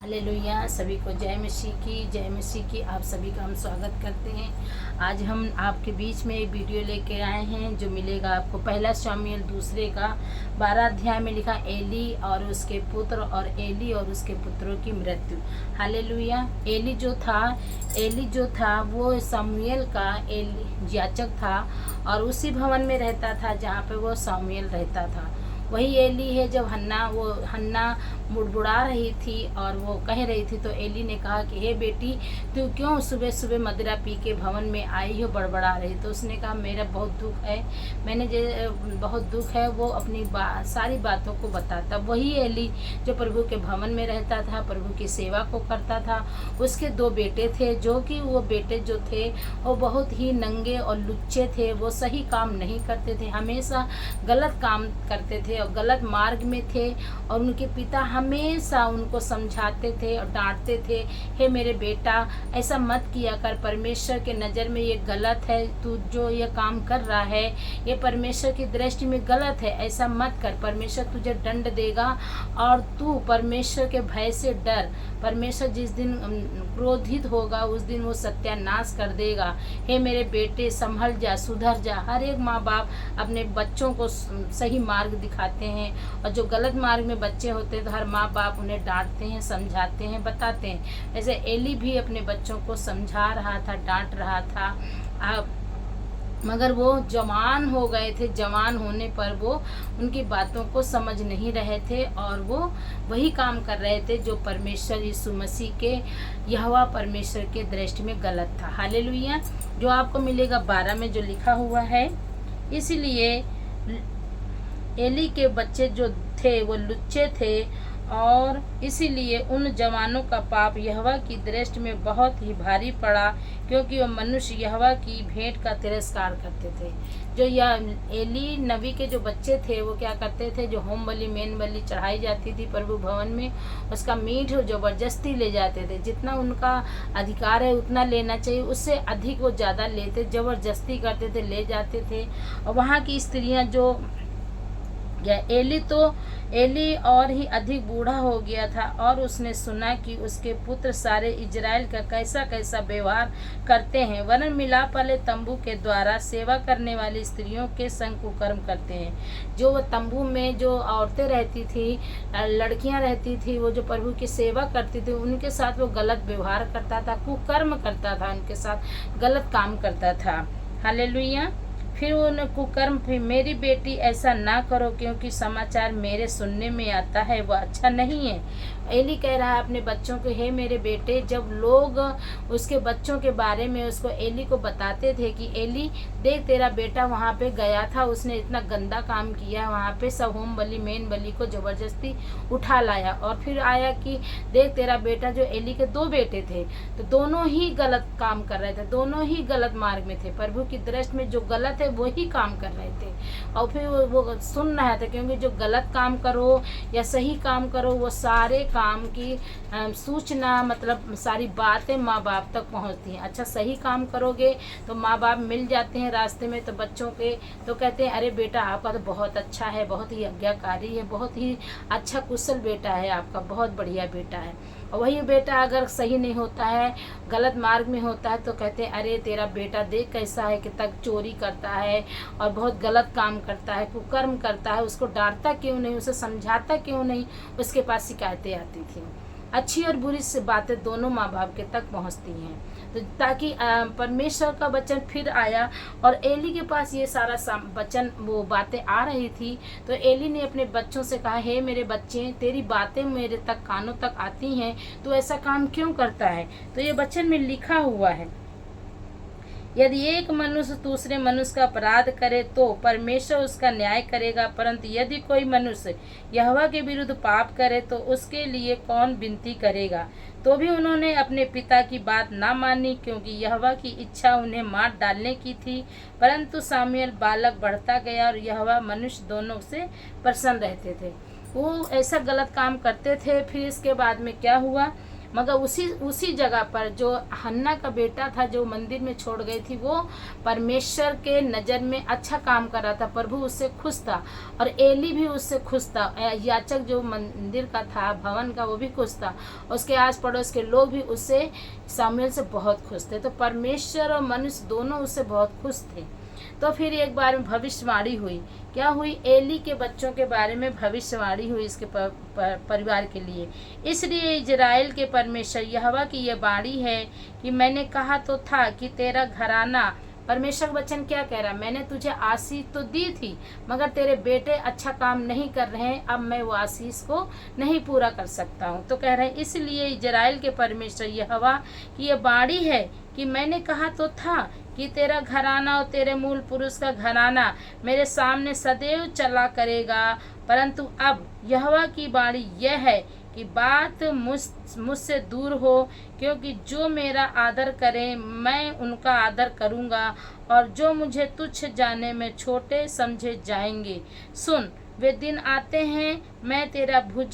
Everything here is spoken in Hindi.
हालेलुया। सभी को जय मसीह की आप सभी का हम स्वागत करते हैं। आज हम आपके बीच में एक वीडियो लेके आए हैं जो मिलेगा आपको पहला शामुएल दूसरे का 12 अध्याय में लिखा एली और उसके पुत्र और एली और उसके पुत्रों की मृत्यु। हालेलुया। एली जो था वो शामुएल का एली याजक था और उसी भवन में रहता था जहाँ पे वो शामुएल रहता था। वही एली है जब हन्ना मुड़मुड़ा रही थी और वो कह रही थी तो एली ने कहा कि हे बेटी, तू क्यों सुबह सुबह मदिरा पी के भवन में आई हो बड़बड़ा रही। तो उसने कहा मेरा बहुत दुख है, बहुत दुख है। वो अपनी सारी बातों को बताता। वही एली जो प्रभु के भवन में रहता था, प्रभु की सेवा को करता था। उसके 2 बेटे थे जो कि वो बेटे जो थे वो बहुत ही नंगे और लुच्चे थे। वो सही काम नहीं करते थे, हमेशा गलत काम करते थे और गलत मार्ग में थे। और उनके पिता हमेशा उनको समझाते थे और डांटते थे, हे मेरे बेटा, ऐसा मत किया कर, परमेश्वर के नज़र में ये गलत है। तू जो ये काम कर रहा है ये परमेश्वर की दृष्टि में गलत है, ऐसा मत कर। परमेश्वर तुझे दंड देगा और तू परमेश्वर के भय से डर। परमेश्वर जिस दिन क्रोधित होगा उस दिन वो सत्यानाश कर देगा। हे मेरे बेटे, संभल जा, सुधर जा। हर एक माँ बाप अपने बच्चों को सही मार्ग दिखाते हैं और जो गलत मार्ग में बच्चे होते हैं तो हर माँ बाप उन्हें डांटते हैं, समझाते हैं, बताते हैं। ऐसे एली भी अपने बच्चों को समझा रहा था, डांट रहा था। मगर वो जवान हो गए थे। जवान होने पर वो उनकी बातों को समझ नहीं रहे थे और वो वही काम कर रहे थे जो परमेश्वर यीशु मसीह के यहोवा परमेश्वर के दृष्टि में गलत था। हालेलुया। जो आपको मिलेगा 12 में जो लिखा हुआ है, इसलिए एली के बच्चे जो थे वो लुच्चे थे और इसीलिए उन जवानों का पाप यहोवा की दृष्टि में बहुत ही भारी पड़ा, क्योंकि वो मनुष्य यहोवा की भेंट का तिरस्कार करते थे। जो यह एली नबी के जो बच्चे थे वो क्या करते थे, जो होम बलि मेन बलि चढ़ाई जाती थी प्रभु भवन में, उसका मीट ज़बरदस्ती ले जाते थे। जितना उनका अधिकार है उतना लेना चाहिए, उससे अधिक वो ज़्यादा लेते, ज़बरदस्ती करते थे, ले जाते थे। और वहाँ की स्त्रियाँ जो एली और ही अधिक बूढ़ा हो गया था और उसने सुना कि उसके पुत्र सारे इजराइल का कैसा कैसा व्यवहार करते हैं, वरन मिलाप वाले तंबू के द्वारा सेवा करने वाली स्त्रियों के संग कुकर्म करते हैं। जो वो तंबू में जो औरतें रहती थी, लड़कियां रहती थी, वो जो प्रभु की सेवा करती थी उनके साथ वो गलत व्यवहार करता था, कुकर्म करता था, उनके साथ गलत काम करता था। हालेलुया। फिर उन कुकर्म फिर मेरी बेटी ऐसा ना करो, क्योंकि समाचार मेरे सुनने में आता है वह अच्छा नहीं है। एली कह रहा है अपने बच्चों को, हे मेरे बेटे। जब लोग उसके बच्चों के बारे में उसको एली को बताते थे कि एली देख तेरा बेटा वहाँ पे गया था, उसने इतना गंदा काम किया, वहाँ पे सब होम बलि मेन बलि को ज़बरदस्ती उठा लाया। और फिर आया कि देख तेरा बेटा, जो एली के 2 बेटे थे तो दोनों ही गलत काम कर रहे थे, दोनों ही गलत मार्ग में थे, प्रभु की दृष्टि में जो गलत है वही काम कर रहे थे। और फिर वो सुन रहा था, क्योंकि जो गलत काम करो या सही काम करो वो सारे काम की सूचना, मतलब सारी बातें माँ बाप तक पहुँचती हैं। अच्छा सही काम करोगे तो माँ बाप मिल जाते हैं रास्ते में, तो बच्चों के तो कहते हैं अरे बेटा आपका तो बहुत अच्छा है, बहुत ही आज्ञाकारी है, बहुत ही अच्छा कुशल बेटा है आपका, बहुत बढ़िया बेटा है। और वही बेटा अगर सही नहीं होता है, गलत मार्ग में होता है, तो कहते हैं अरे तेरा बेटा देख कैसा है, कि तक चोरी करता है और बहुत गलत काम करता है, कुकर्म करता है। उसको डांटता क्यों नहीं, उसे समझाता क्यों नहीं। उसके पास शिकायतें आती थी। अच्छी और बुरी से बातें दोनों माँ बाप के तक पहुँचती हैं। तो ताकि परमेश्वर का वचन फिर आया और एली के पास ये सारा वचन वो बातें आ रही थी, तो एली ने अपने बच्चों से कहा, हे मेरे बच्चे, तेरी बातें मेरे तक कानों तक आती हैं, तो ऐसा काम क्यों करता है। तो ये वचन में लिखा हुआ है, यदि एक मनुष्य दूसरे मनुष्य का अपराध करे तो परमेश्वर उसका न्याय करेगा, परंतु यदि कोई मनुष्य यहोवा के विरुद्ध पाप करे तो उसके लिए कौन विनती करेगा। तो भी उन्होंने अपने पिता की बात ना मानी, क्योंकि यहोवा की इच्छा उन्हें मार डालने की थी। परंतु शामुएल बालक बढ़ता गया और यहोवा मनुष्य दोनों से प्रसन्न रहते थे। वो ऐसा गलत काम करते थे। फिर इसके बाद में क्या हुआ, मगर उसी जगह पर जो हन्ना का बेटा था जो मंदिर में छोड़ गई थी, वो परमेश्वर के नज़र में अच्छा काम कर रहा था, प्रभु उससे खुश था और एली भी उससे खुश था। याजक जो मंदिर का था, भवन का, वो भी खुश था। उसके आस पड़ोस के लोग भी उससे, शामूएल से बहुत खुश थे। तो परमेश्वर और मनुष्य दोनों उससे बहुत खुश थे। तो फिर एक बार में भविष्यवाणी हुई। क्या हुई? एली के बच्चों के बारे में भविष्यवाणी हुई इसके परिवार के लिए। इसलिए इजराइल के परमेश्वर यहोवा की यह वाणी है कि मैंने कहा तो था कि तेरा घराना, परमेश्वर का वचन क्या कह रहा? मैंने तुझे आशीष तो दी थी, मगर तेरे बेटे अच्छा काम नहीं कर रहे हैं, अब मैं वो आशीष को नहीं पूरा कर सकता हूँ। तो कह रहे हैं, इसलिए इजराइल के परमेश्वर यहोवा की यह वाणी है कि मैंने कहा तो था कि तेरा घराना और तेरे मूल पुरुष का घराना मेरे सामने सदैव चला करेगा, परंतु अब यहोवा की वाणी यह है कि बात मुझसे दूर हो, क्योंकि जो मेरा आदर करें मैं उनका आदर करूँगा, और जो मुझे तुच्छ जाने में छोटे समझे जाएंगे। सुन, वे दिन आते हैं, मैं तेरा भुज